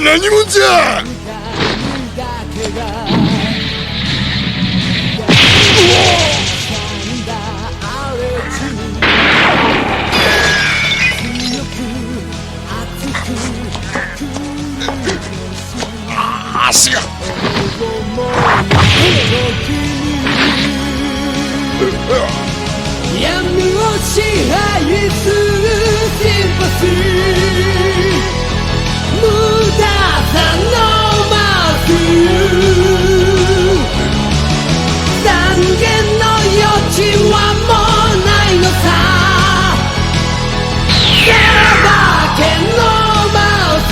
何者じゃ。足が闇を支配するシンパシー無駄さのマス断言の余地はもうないのささらばけのマス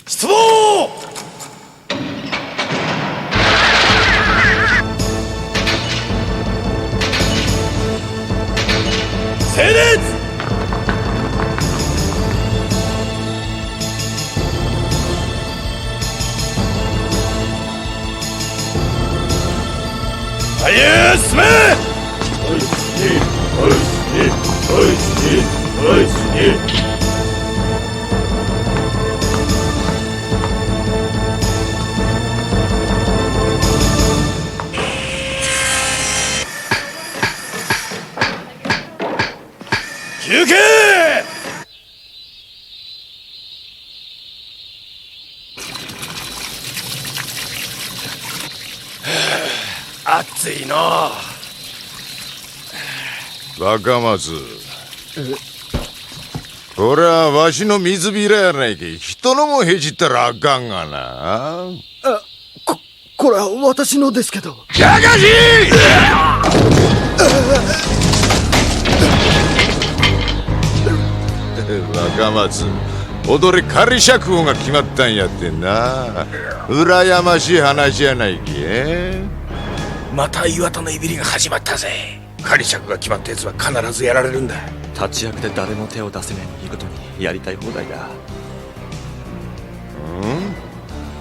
失望。整列。前へ進め。休憩。暑いの。若松、これはわしの水びらやないけ。人のもへじったらあかんがな。これは私のですけど。やかし若松、踊れ仮釈放が決まったんやってな。羨ましい話やないけ。また岩田のいびりが始まったぜ。仮釈が決まったやつは必ずやられるんだ。立ち役で誰も手を出せないいいことにやりたい放題だ。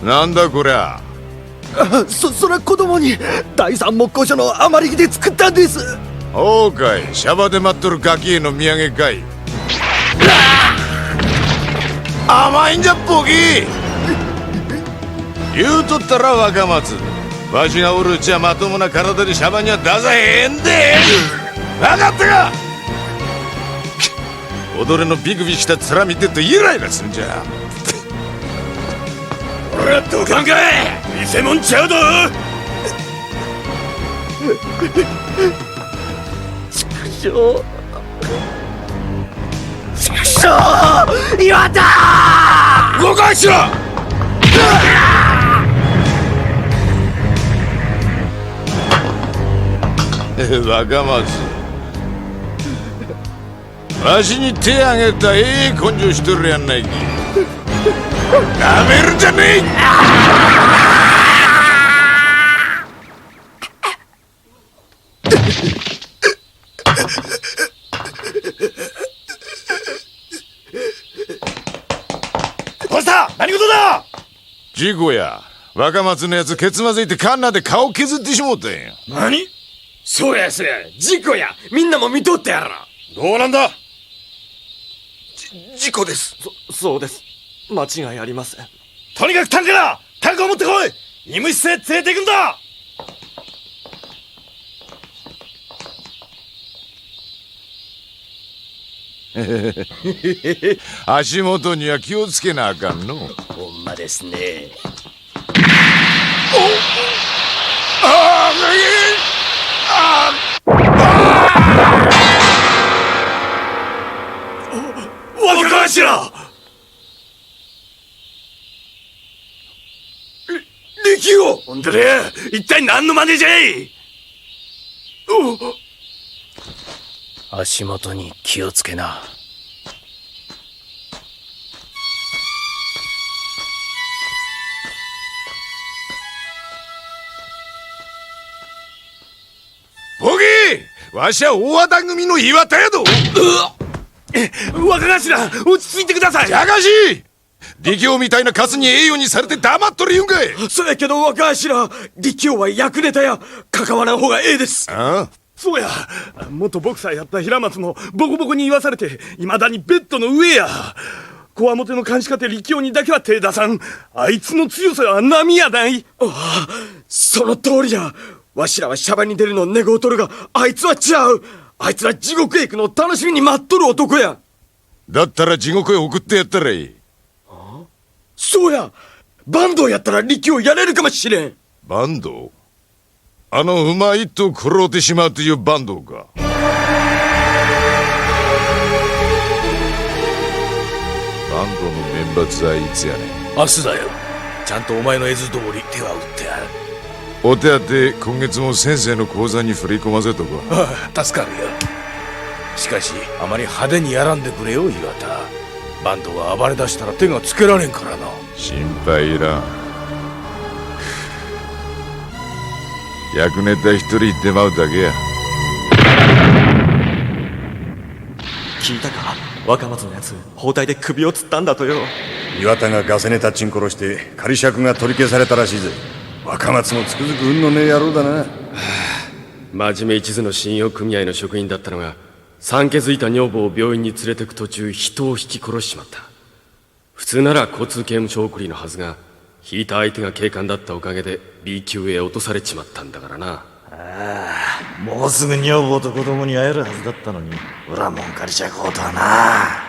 なんだこりゃ。そら子供に第三木工所の余り木で作ったんです。おうかい、シャバで待っとるガキへの土産かい。甘いんじゃボキ。言うとったら若松、わしがおるうちはまともな体でシャバには出さへんで。分かったか。踊れのビクビクした面見てるとイライラすんじゃ。俺はどかんかい。偽物ちゃうぞ。岩田動かしろ。若松、わしに手あげた根性しとるやんないき。なめるんじゃねえ。どうした。何事だ。事故や。若松のやつケツまずいてカンナで顔削ってしもうたんや。何。そうや事故や。みんなも見とってやらな。どうなんだ。事故です。そうです。間違いありません。とにかくタンクだ。タンクを持ってこい。医務室へ連れて行くんだ。足元には気をつけなあかんの。ほんまですね。若頭。力を。ほんでね、一体何の真似じゃい。足元に気をつけな。ボギー、わしは大和田組の岩田やど。若頭、落ち着いてください。じゃがし力王みたいなカスに栄誉にされて黙っとる言うんかい。そやけど若頭、力王は役ネタや関わらん方がええです。ああ、そうや、元ボクサーやった平松もボコボコに言わされて未だにベッドの上や。こわもての監視家庭力王にだけは手出さん。あいつの強さは波やない。ああ、その通りや。わしらはシャバに出るの願うとるが、あいつはちゃう。あいつら地獄へ行くのを楽しみに待っとる男や。だったら地獄へ送ってやったらいい。そうや、坂東やったら力王やれるかもしれん。坂東、あのうまいと食ろうてしまうという坂東か。坂東の免罰はいつやねん。明日だよ。ちゃんとお前の絵図通り手は打ってやる。お手当今月も先生の口座に振り込ませとこ。ああ、助かるよ。しかしあまり派手にやらんでくれよ岩田。バンドが暴れ出したら手がつけられんからな。心配いらん。役ネタ一人言ってまうだけや。聞いたか、若松のやつ包帯で首を吊ったんだとよ。岩田がガセネタチン殺して仮釈が取り消されたらしいぜ。若松もつくづく運のねえ野郎だな。真面目一途の信用組合の職員だったのが、産気づいた女房を病院に連れてく途中人を引き殺しちまった。普通なら交通刑務所送りのはずが、引いた相手が警官だったおかげで B 級へ落とされちまったんだからな。もうすぐ女房と子供に会えるはずだったのに、裏門借りちゃこうとはな。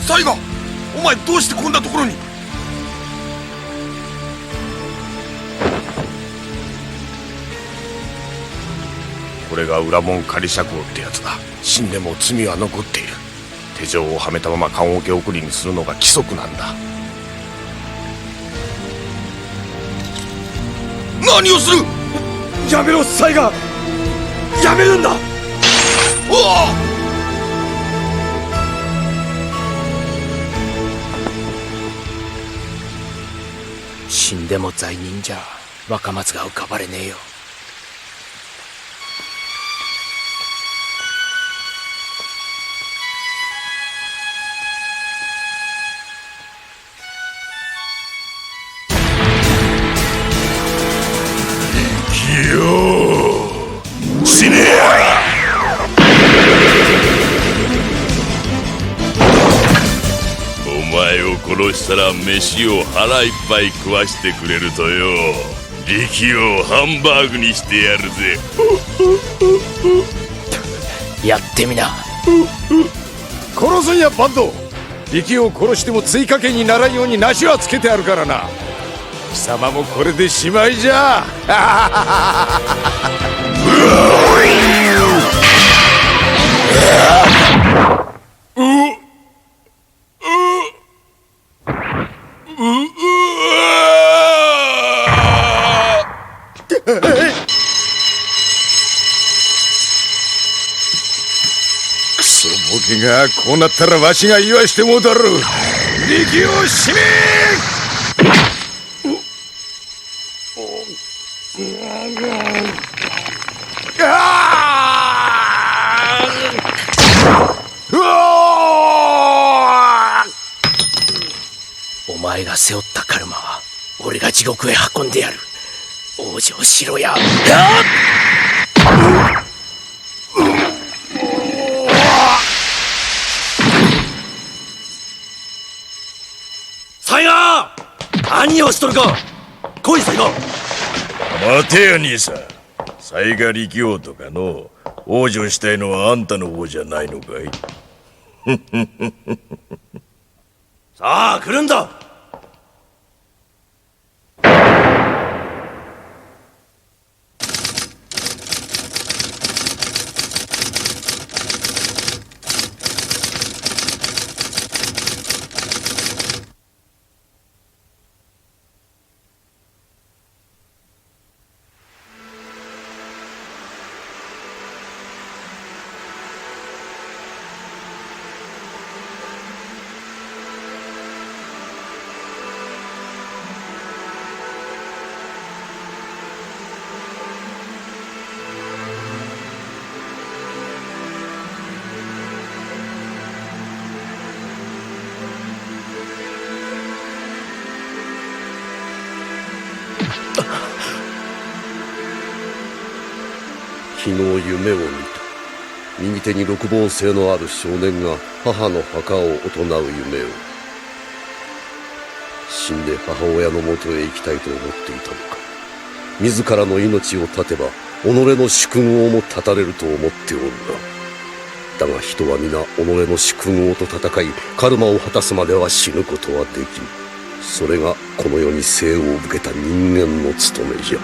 サイガ、お前どうしてこんなところに。これが裏門仮釈放ってやつだ。死んでも罪は残っている。手錠をはめたまま棺桶送りにするのが規則なんだ。何をする。やめろサイガ、やめるんだ。おお、死んでも罪人じゃ若松が浮かばれねえよ。死ねえ。お前を殺したら飯を腹いっぱい食わしてくれるとよ。力をハンバーグにしてやるぜ。やってみな。殺すんやバンド。力を殺しても追加刑にならんようになしはつけてあるからな。貴様もこれでしまいじゃ。クソボケが、こうなったらわしが言わしてもうだろう。力を締め。あ前が背負ったカルマは俺が地獄へ運んでやる。往生しろや。サイガー、何をしとるか。来いサイガー。待てよ兄さん。才が力王とかの往生したいのはあんたの方じゃないのかい。さあ来るんだ。昨日夢を見た。右手に六芒星のある少年が母の墓を行う夢を。死んで母親のもとへ行きたいと思っていたのか。自らの命を絶てば己の主君をも絶たれると思っておるが、だが人は皆己の主君王と戦いカルマを果たすまでは死ぬことはできぬ。それがこの世に生を受けた人間の務めじゃ。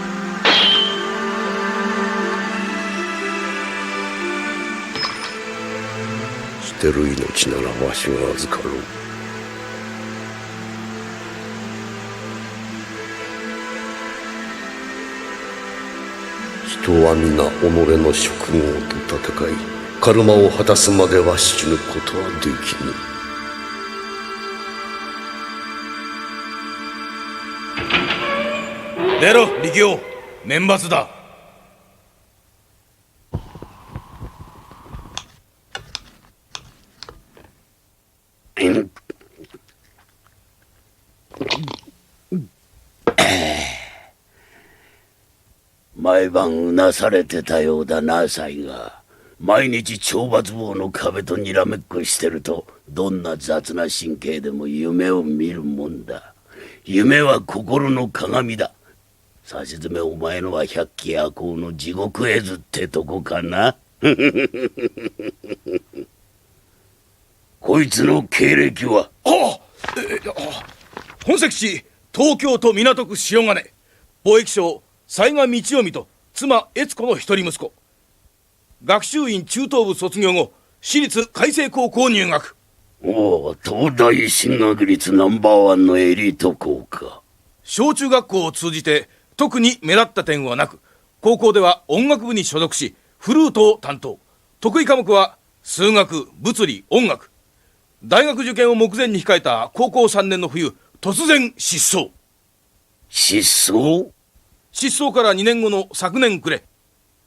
捨てる命ならわしが預かろう。人は皆己の宿業と戦いカルマを果たすまでは死ぬことはできぬ。出ろ力王、免罰だ。毎晩うなされてたようだな、サイが。毎日懲罰棒の壁とにらめっこしてると、どんな雑な神経でも夢を見るもんだ。夢は心の鏡だ。さしずめお前のは百鬼夜行の地獄絵図ってとこかな。こいつの経歴は？本籍地東京都港区塩金、貿易商雑賀道臣と妻悦子の一人息子。学習院中等部卒業後私立開成高校入学。おお、東大進学率No.1のエリート校か。小中学校を通じて特に目立った点はなく、高校では音楽部に所属しフルートを担当。得意科目は数学、物理、音楽。大学受験を目前に控えた高校3年の冬、突然失踪。失踪？失踪から2年後の昨年暮れ、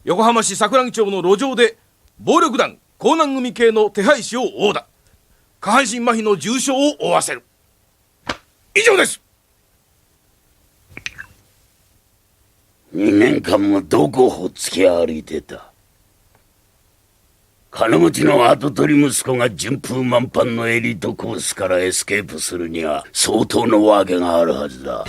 横浜市桜木町の路上で暴力団江南組系の手配師を殴打。下半身麻痺の重傷を負わせる。以上です。2年間もどこをほっつき歩いてた。金持ちの跡取り息子が順風満帆のエリートコースからエスケープするには相当の訳があるはずだ。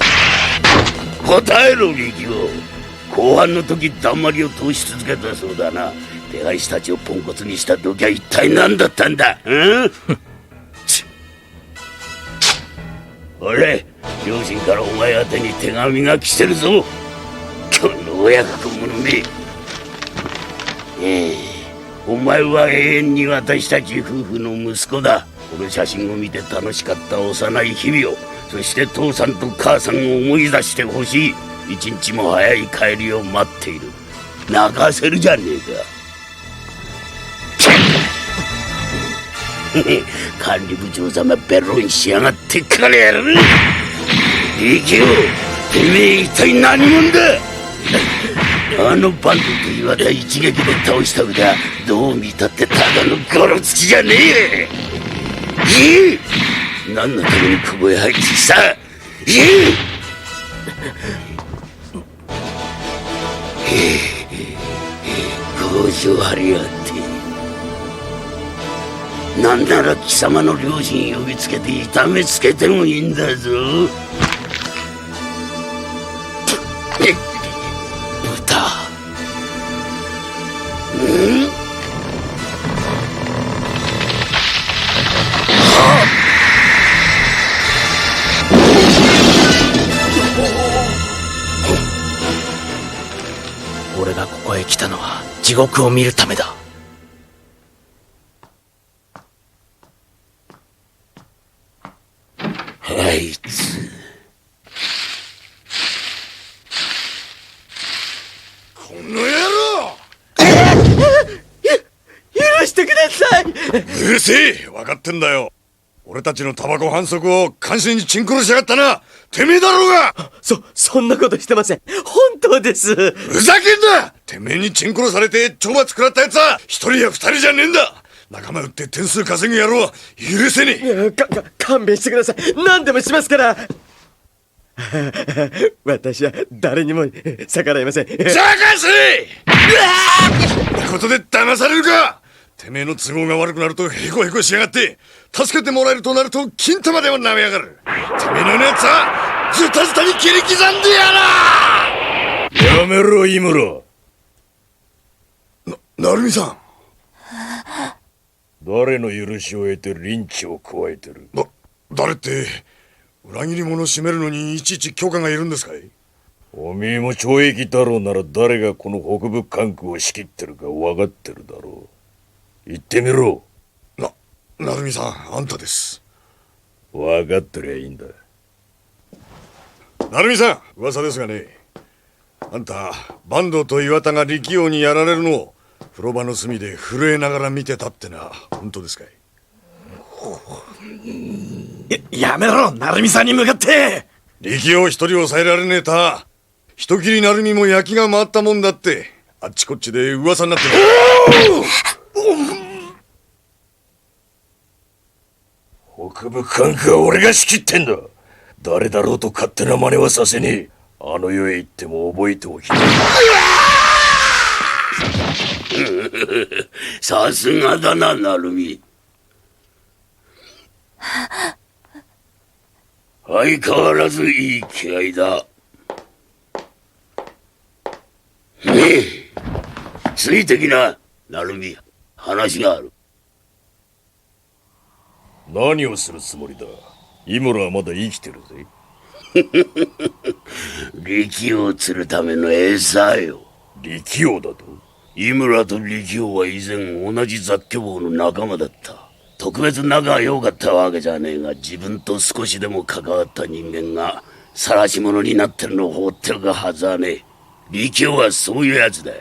答えろ力王。後半の時だんまりを通し続けたそうだな。手配師たちをポンコツにした時は一体何だったんだ。俺、両親からお前宛てに手紙が来てるぞ。この親子者め。お前は永遠に私たち夫婦の息子だ。この写真を見て楽しかった幼い日々を、そして父さんと母さんを思い出してほしい。一日も早い帰りを待っている。泣かせるじゃねえか。管理部長様ベロにしやがってからやる。力王、てめえ一体何者だ。あのバンドと岩田一撃で倒した腕はどう見たってただのゴロつきじゃねえ。何のために久保へ入ってきた。強情張りやがって。なんなら貴様の両親呼びつけて痛めつけてもいいんだぞ。豚。俺がここへ来たのは地獄を見るためだ。あいつ。この野郎！許してください。うるせえ！分かってんだよ。俺たちのタバコ反則を監視にチンコロしやがったな。てめえだろうが！そんなことしてません。本当です。ふざけんな！てめえにチンコロされて懲罰食らったやつは一人や二人じゃねえんだ。仲間売って点数稼ぐ野郎は許せねえ。勘弁してください。何でもしますから。私は誰にも逆らいません。じゃかせ！そんなことで騙されるか！てめえの都合が悪くなるとヘコヘコしやがって、助けてもらえるとなると金玉でも舐めやがる。てめえのようなやつはズタズタに切り刻んでやら！やめろ、井村。成美さん。誰の許しを得てリンチを加えてる？誰って、裏切り者を締めるのにいちいち許可がいるんですかい？おめえも懲役だろうなら誰がこの北部管区を仕切ってるか分かってるだろう。言ってみろ。成美さん、あんたです。分かってりゃいいんだ。成美さん、噂ですがね、あんた坂東と岩田が力王にやられるのを風呂場の隅で震えながら見てたってな、本当ですかい？やめろ、成美さんに向かって。力王一人抑えられねえた。人斬り成美も焼きが回ったもんだってあっちこっちで噂になってる。北部管区は俺が仕切ってんだ。誰だろうと勝手な真似はさせねえ。あの世へ行っても覚えておきな。さすがだな、成美。相変わらずいい気合いだ。ねえ、ついてきな、成美。話がある。何をするつもりだ？井村はまだ生きてるぜ。力を釣るための餌よ。力王だと？井村と力王は以前同じ雑居房の仲間だった。特別仲が良かったわけじゃねえが、自分と少しでも関わった人間が晒し者になってるのを放ってるかはずはねえ。力王はそういうやつだ。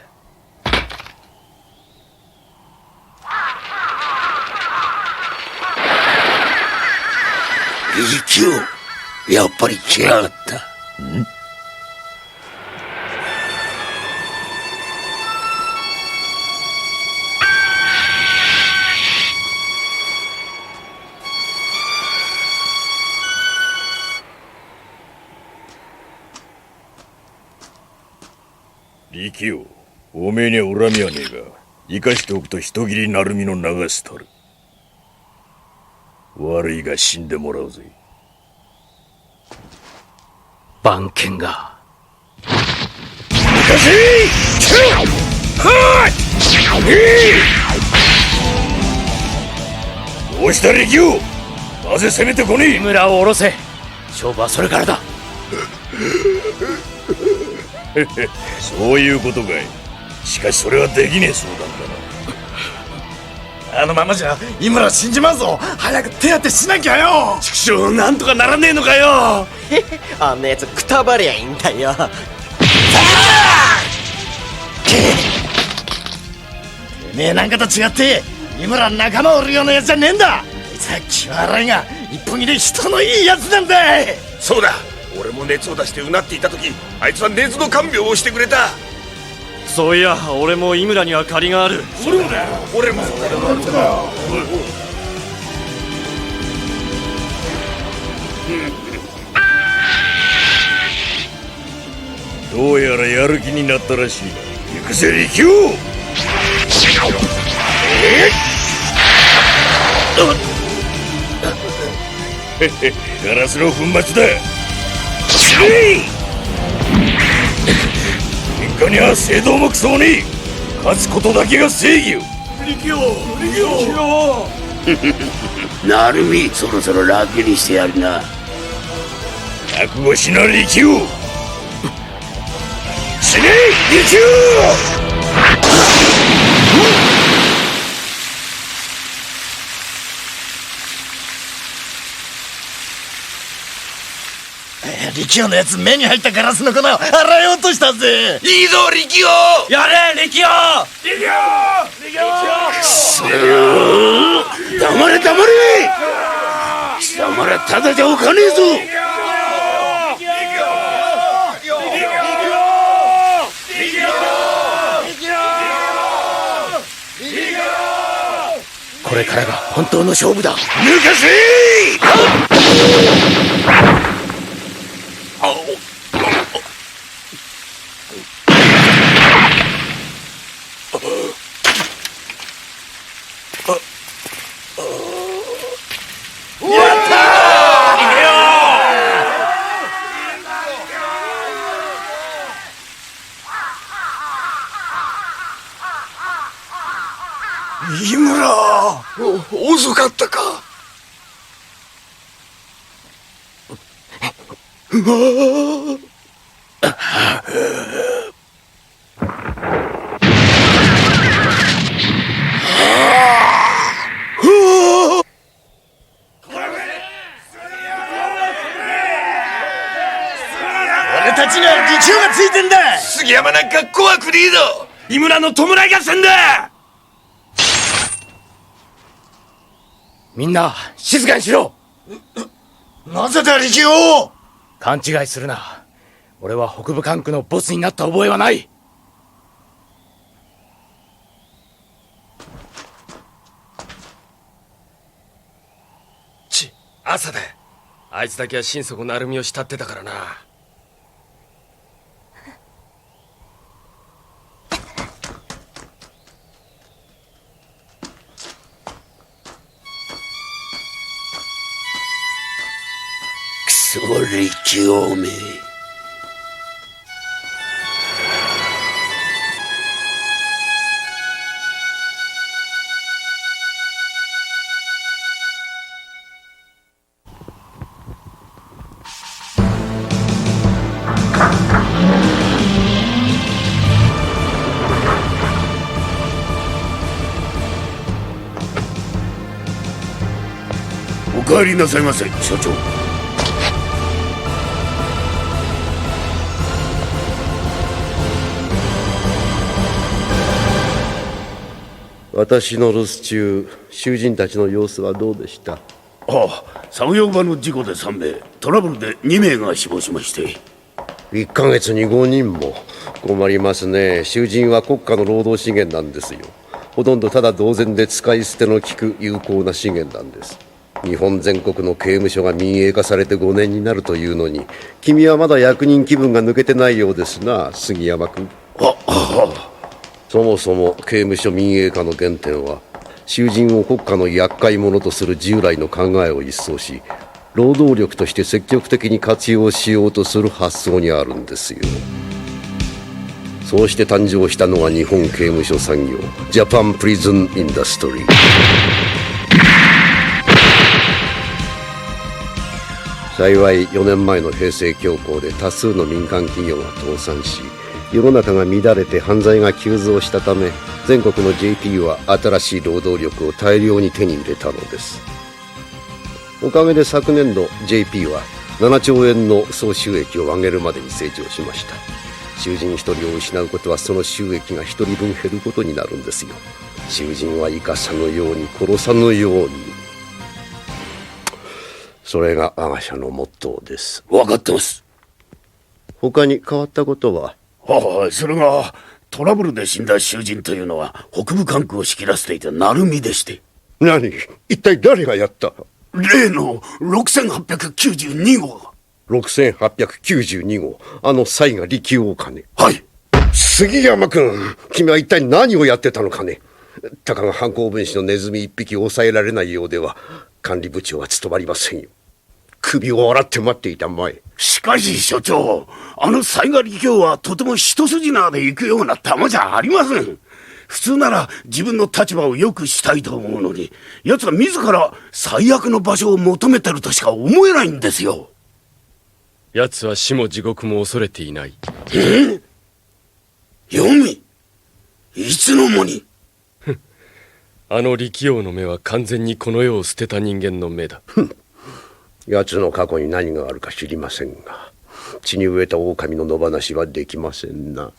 力王、やっぱり来やがった。力王、おめえには恨みはねえが、生かしておくと人斬り成美の流すたる。悪いが死んでもらうぜ。番犬が。どうした力王、なぜ攻めてこねえ？井村を下ろせ。勝負はそれからだ。そういうことかい。しかしそれはできねえ相談だな。あのままじゃ井村死んじまうぞ。早く手当てしなきゃよ。畜生、なんとかならねえのかよ。あんなやつくたばりゃいいんだよ。てめえなんかと違って井村仲間を売るようなやつじゃねえんだ。あいつは気は荒いが一本気で人のいいやつなんだ。そうだ、俺も熱を出してうなっていた時、あいつは熱の看病をしてくれた。そういや、俺も井村には借りがある。俺もだよ、俺も。どうやらやる気になったらしいな。行くぜ力王。ガラスの粉末だ。喧嘩には正道もクソもねえ。勝つことだけが正義よ。力王なるみ、そろそろ楽にしてやるな。覚悟しな力王。死ね力力王のやつ、目に入ったガラスの粉を洗い落としたぜ。いいぞ力王。やれ力王。くそー、黙れ黙れ。貴様らただじゃおかねえぞ。これからが本当の勝負だ。抜かせ井村、遅かったか。俺たちには力王がついてんだ。杉山なんか怖くねえぞ。井村の弔い合戦だ。みんな静かにしろ。なぜだ力王。勘違いするな。俺は北部管区のボスになった覚えはない。朝だ。あいつだけは心底成海を慕ってたからな。くそ力王め。お帰りなさいませ、所長。私の留守中、囚人たちの様子はどうでした？ああ、作業場の事故で3名、トラブルで2名が死亡しまして。1ヶ月に5人も。困りますね。囚人は国家の労働資源なんですよ。ほとんどただ同然で使い捨ての利く有効な資源なんです。日本全国の刑務所が民営化されて5年になるというのに、君はまだ役人気分が抜けてないようですな、杉山君。そもそも刑務所民営化の原点は、囚人を国家の厄介者とする従来の考えを一掃し、労働力として積極的に活用しようとする発想にあるんですよ。そうして誕生したのが日本刑務所産業、ジャパンプリズンインダストリー。幸い4年前の平成恐慌で多数の民間企業が倒産し、世の中が乱れて犯罪が急増したため、全国の JP は新しい労働力を大量に手に入れたのです。おかげで昨年度 JP は7兆円の総収益を上げるまでに成長しました。囚人1人を失うことはその収益が1人分減ることになるんですよ。囚人は生かさぬように殺さぬように。それが我が社のモットーです。分かってます。他に変わったことは？それがトラブルで死んだ囚人というのは北部管区を仕切らせていた成海でして。何？一体誰がやった？例の6892号が。6892号、あの犀が力王かね。はい。杉山君、君は一体何をやってたのかね。たかが犯行分子のネズミ一匹を抑えられないようでは管理部長は務まりませんよ。首を洗って待っていたまえ。しかし所長、あの犀賀力王はとても一筋縄で行くような玉じゃありません。普通なら自分の立場を良くしたいと思うのに、奴は自ら最悪の場所を求めてるとしか思えないんですよ。奴は死も地獄も恐れていない。ヨミ、いつの間に。あの力王の目は完全にこの世を捨てた人間の目だ。奴の過去に何があるか知りませんが、血に飢えた狼の野放しはできませんな。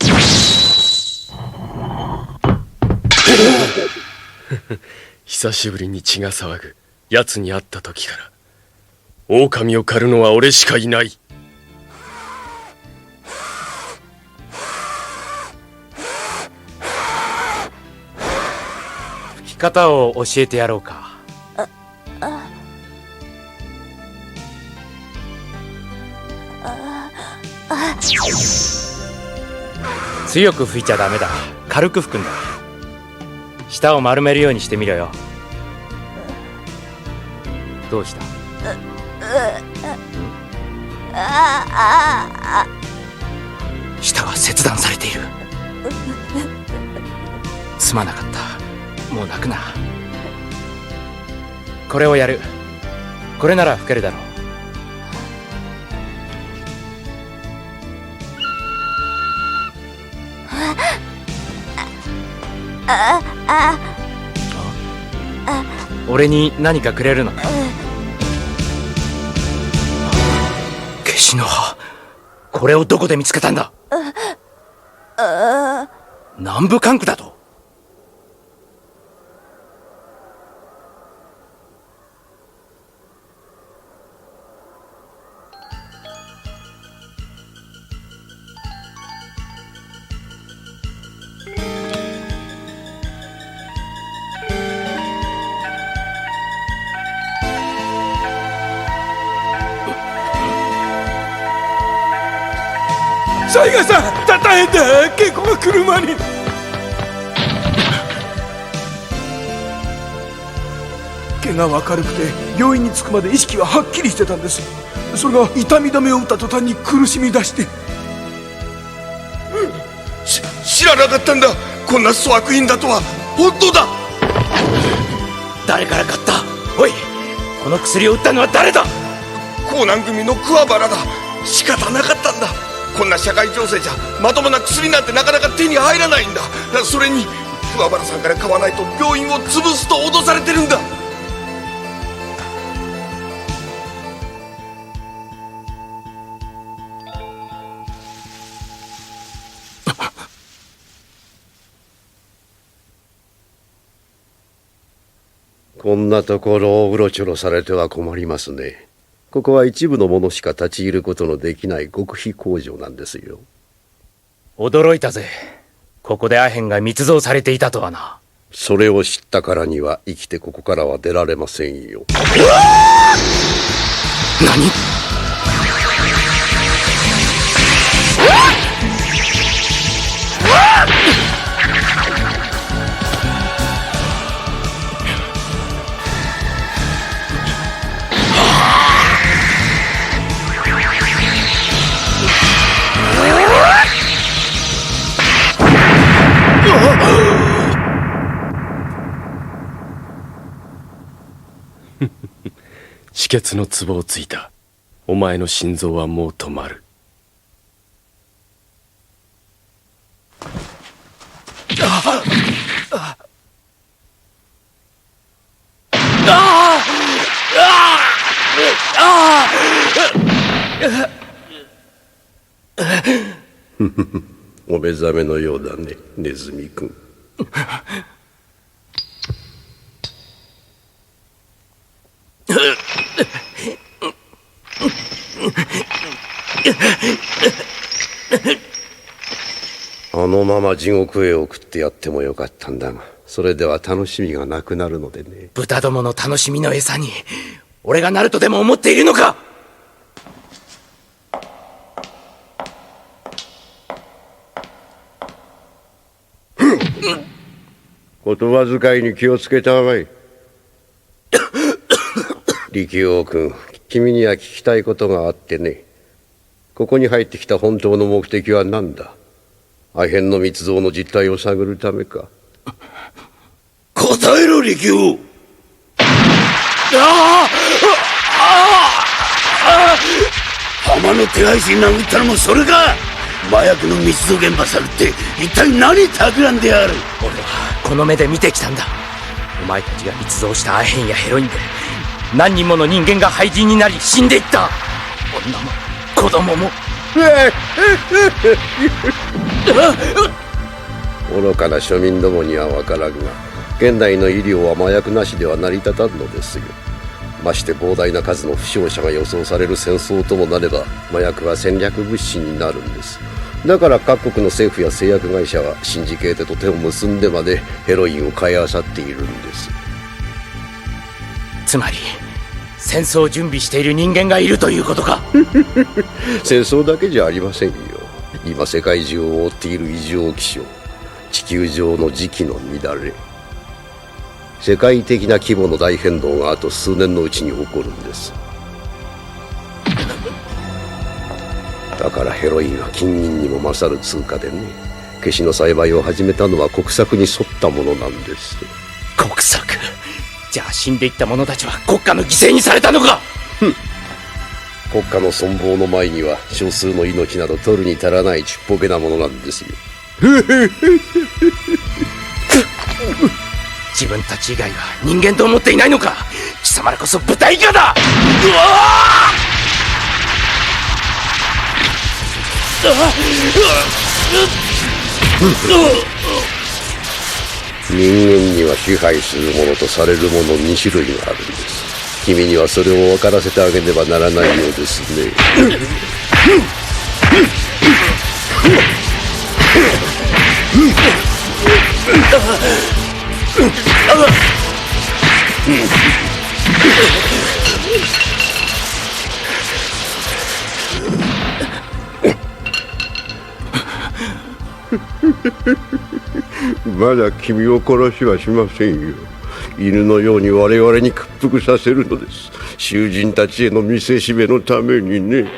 久しぶりに血が騒ぐ。奴に会った時から狼を狩るのは俺しかいない。吹き方を教えてやろうか。強く吹いちゃダメだ。軽く吹くんだ。舌を丸めるようにしてみろよ。どうした？舌は切断されている。すまなかった。もう泣くな。これをやる。これなら吹けるだろう。俺に何かくれるの？消しの葉。これをどこで見つけたんだ？南部管区だと？犀賀さん、大変だ。稽古が車に。毛が明るくて病院に着くまで意識ははっきりしてたんです。それが痛み止めを打った途端に苦しみ出して。知らなかったんだ。こんな粗悪品だとは。本当だ。誰から買った？おい、この薬を打ったのは誰だ？江南組の桑原だ。仕方なかったんだ。こんな社会情勢じゃまともな薬なんてなかなか手に入らないんだ。それに桑原さんから買わないと病院を潰すと脅されてるんだ。こんなところをうろちょろされては困りますね。ここは一部の者しか立ち入ることのできない極秘工場なんですよ。驚いたぜ。ここでアヘンが密造されていたとはな。それを知ったからには生きてここからは出られませんよ。何？止血の壺をついた。お前の心臓はもう止まる。お目覚めのようだね、ネズミ君。あのまま地獄へ送ってやってもよかったんだが、それでは楽しみがなくなるのでね。豚どもの楽しみの餌に俺がなるとでも思っているのか？言葉遣いに気をつけたまえ。力王君、君には聞きたいことがあってね。ここに入ってきた本当の目的は何だ？アヘンの密造の実態を探るためか？答えろ、力王。浜の手配師に殴ったのもそれか。麻薬の密造現場探って一体何企んである？俺はこの目で見てきたんだ。お前たちが密造したアヘンやヘロインで何人もの人間が廃人になり死んでいった。女も子供も。愚かな庶民どもには分からんが、現代の医療は麻薬なしでは成り立たんのですよ。まして膨大な数の負傷者が予想される戦争ともなれば、麻薬は戦略物資になるんです。だから各国の政府や製薬会社はシンジケーテと手を結んでまでヘロインを買い漁っているんです。つまり戦争を準備している人間がいるということか。戦争だけじゃありませんよ。今世界中を覆っている異常気象、地球上の時期の乱れ、世界的な規模の大変動があと数年のうちに起こるんです。だからヘロインは金銀にも勝る通貨でね。ケシの栽培を始めたのは国策に沿ったものなんです。国策？じゃあ死んでいった者たちは国家の犠牲にされたのか？国家の存亡の前には少数の命など取るに足らないちっぽけなものなんですよ。自分たち以外は人間と思っていないのか？貴様らこそ部隊以下だ！人間には支配するものとされるもの2種類があるんです。君にはそれを分からせてあげねばならないようですね。まだ君を殺しはしませんよ。犬のように我々に屈服させるのです。囚人たちへの見せしめのためにね。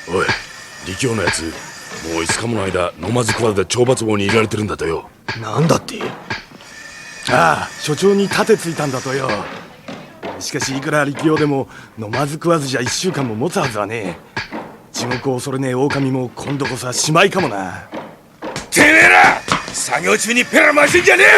おい、力王のやつ、もう5日もの間飲まず食わずで懲罰房にいられてるんだとよ。なんだって？ああ、所長に盾ついたんだとよ。しかしいくら力王でも飲まず食わずじゃ1週間も持つはずはねえ。地獄を恐れねえ狼も今度こそはしまいかもな。てめえら作業中にペラ回してんじゃねえ！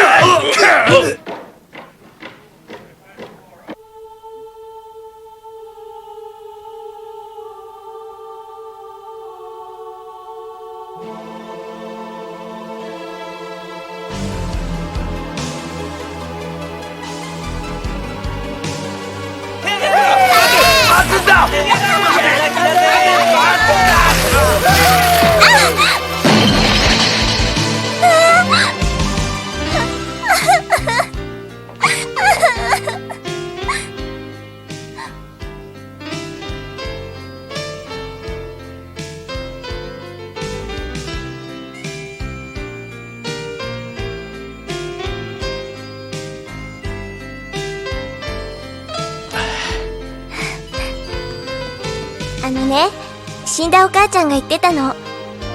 死んだお母ちゃんが言ってたの。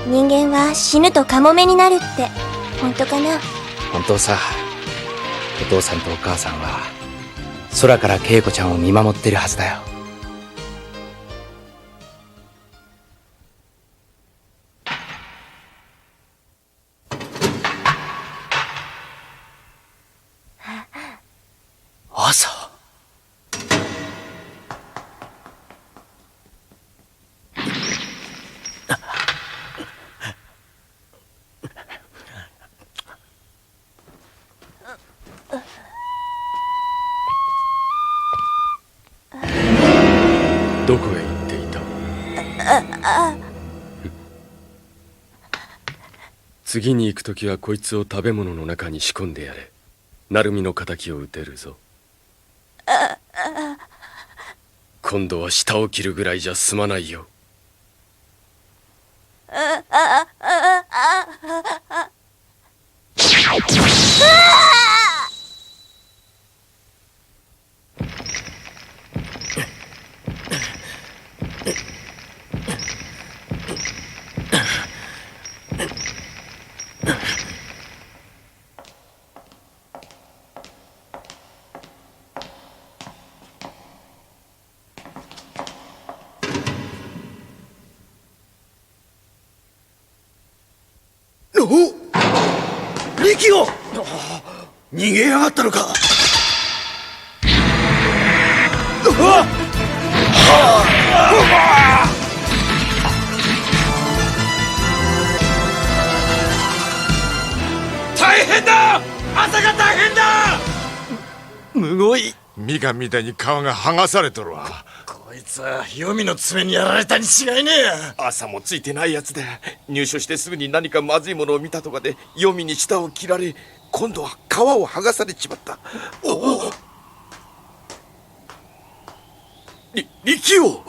人間は死ぬとカモメになるって。本当かな？本当さ。お父さんとお母さんは空から恵子ちゃんを見守ってるはずだよ。朝。どこへ行っていた？次に行くときはこいつを食べ物の中に仕込んでやれ。成海の敵を討てるぞ。今度は舌を切るぐらいじゃ済まないよ。力を逃げやがったのか。大変だ、朝が大変だ。むごい。みかんみたいに皮が剥がされとるわ。こいつは黄泉の爪にやられたに違いねえや。朝もついてないやつで、入所してすぐに何かまずいものを見たとかで黄泉に舌を切られ、今度は皮を剥がされちまった。力を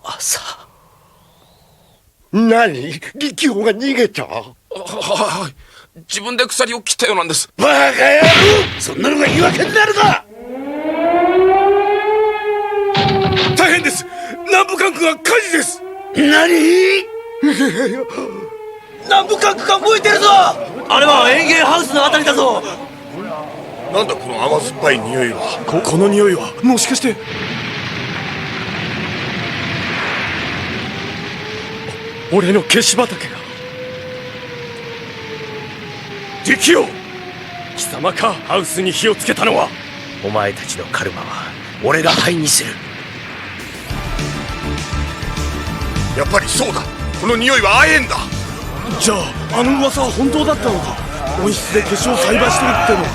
朝。何？力王が逃げた？はい、自分で鎖を切ったようなんです。バカ野郎、そんなのが言い訳になるか。大変です、南部管区が火事です。何？南部管区が燃えてるぞ。あれは園芸ハウスのあたりだぞ。なんだこの甘酸っぱい匂いは。この匂いはもしかして。俺の消し畑が。敵よ、貴様かハウスに火をつけたのは。お前たちのカルマは俺が灰にする。やっぱりそうだ、この匂いは亜鉛だ。じゃああの噂は本当だったのか。温室で消しを栽培してるってのは。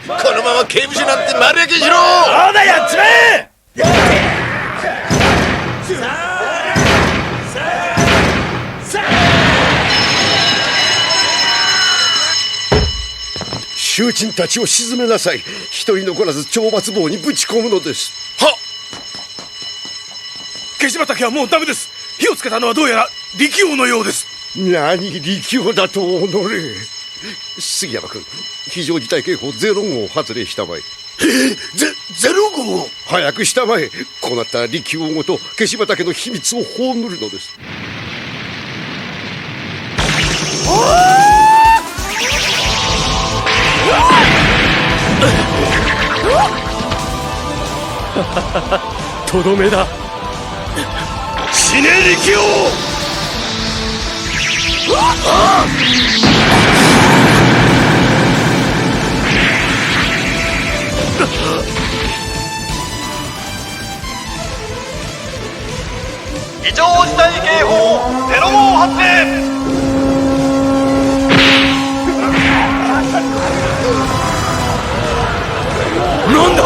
このまま刑務所なんて丸焼けしろ。そうだ、やっちまえ。囚人たちを沈めなさい。一人残らず懲罰棒にぶち込むのです。はっ。消し畑はもうダメです。火をつけたのはどうやら力王のようです。何力王だと己。杉山君、非常事態警報0号発令したまえ。ゼロ号。早くしたまえ。こうなったら力王ごと消し畑の秘密を葬るのです。とどめだ。死ね力王。異常事態警報0号発令。なんだ。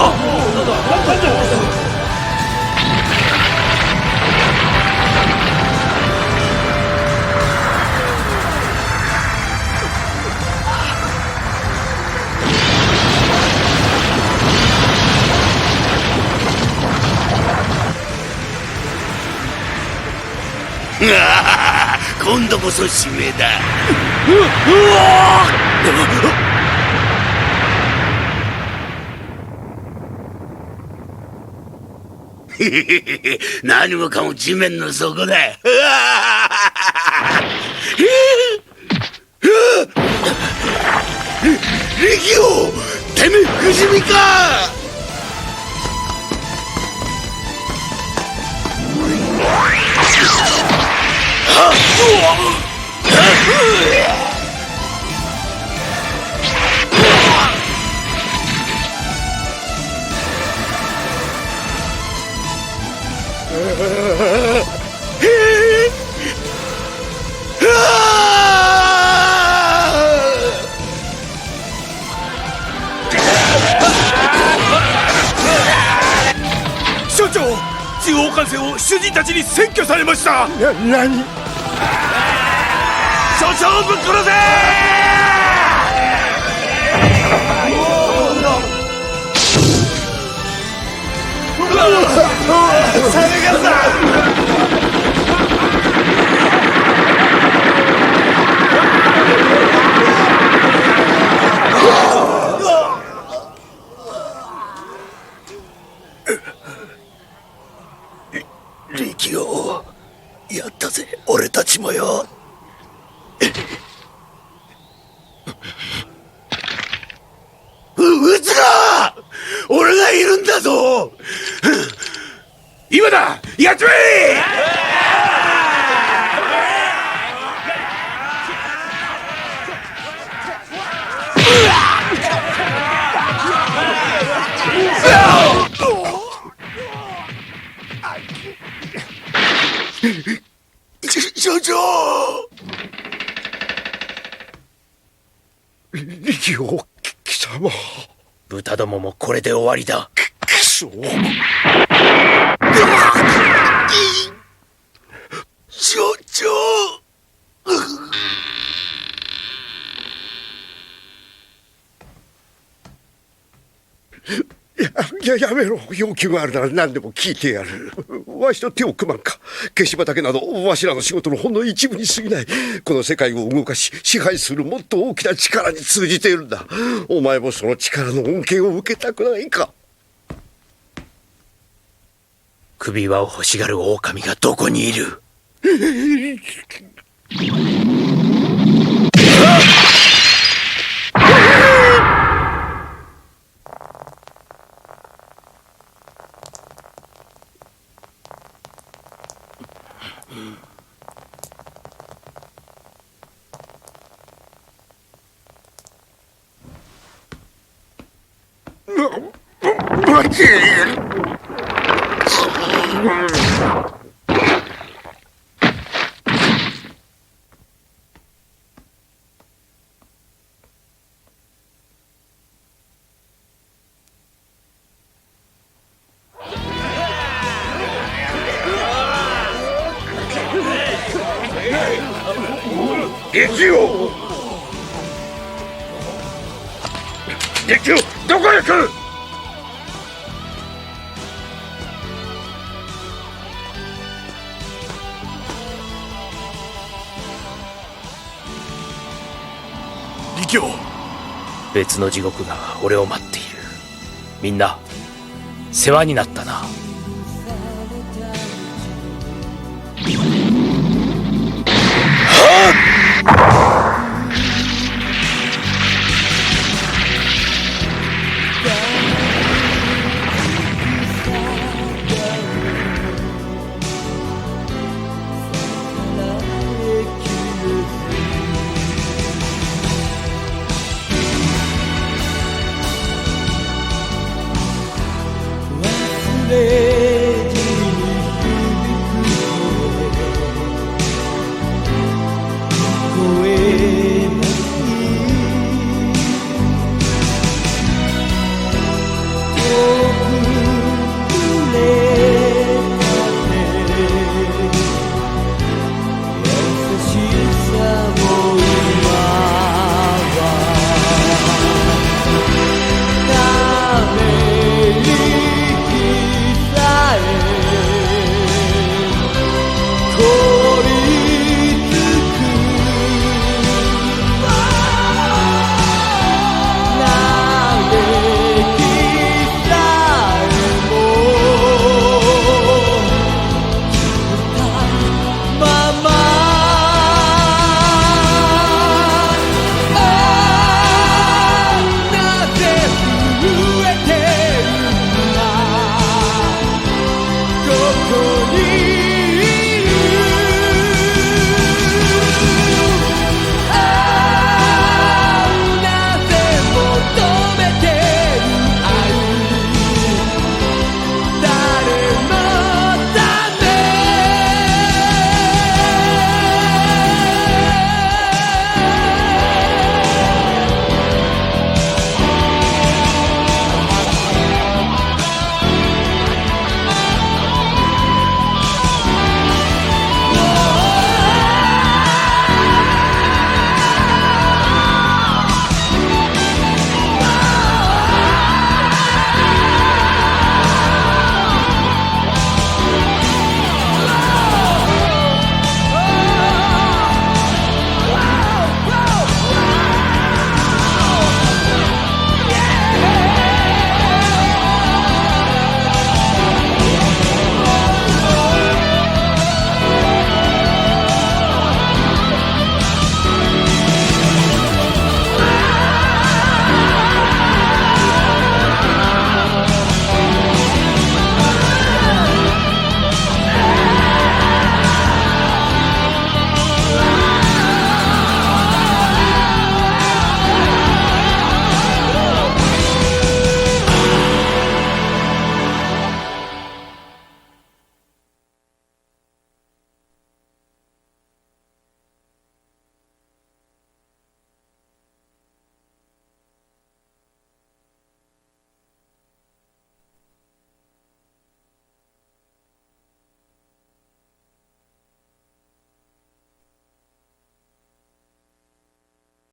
今度こそ指名だ。何もかも地面の底だ。力王、てめえ不死身か。主人たちに占拠されました。何？所長をぶっ殺せ力をやったぜ、俺たちもよ。うつら！俺がいるんだぞ！今だ！やっちまえ！所長！力を貴様。豚どももこれで終わりだ。くそ。所長。やめろ。要求があるなら何でも聞いてやる。わしと手を組まんか。消し畑などわしらの仕事のほんの一部に過ぎない。この世界を動かし支配するもっと大きな力に通じているんだ。お前もその力の恩恵を受けたくないか。首輪を欲しがる狼がどこにいる？力をどこへ来る！力を。別の地獄が俺を待っている。みんな世話になったな。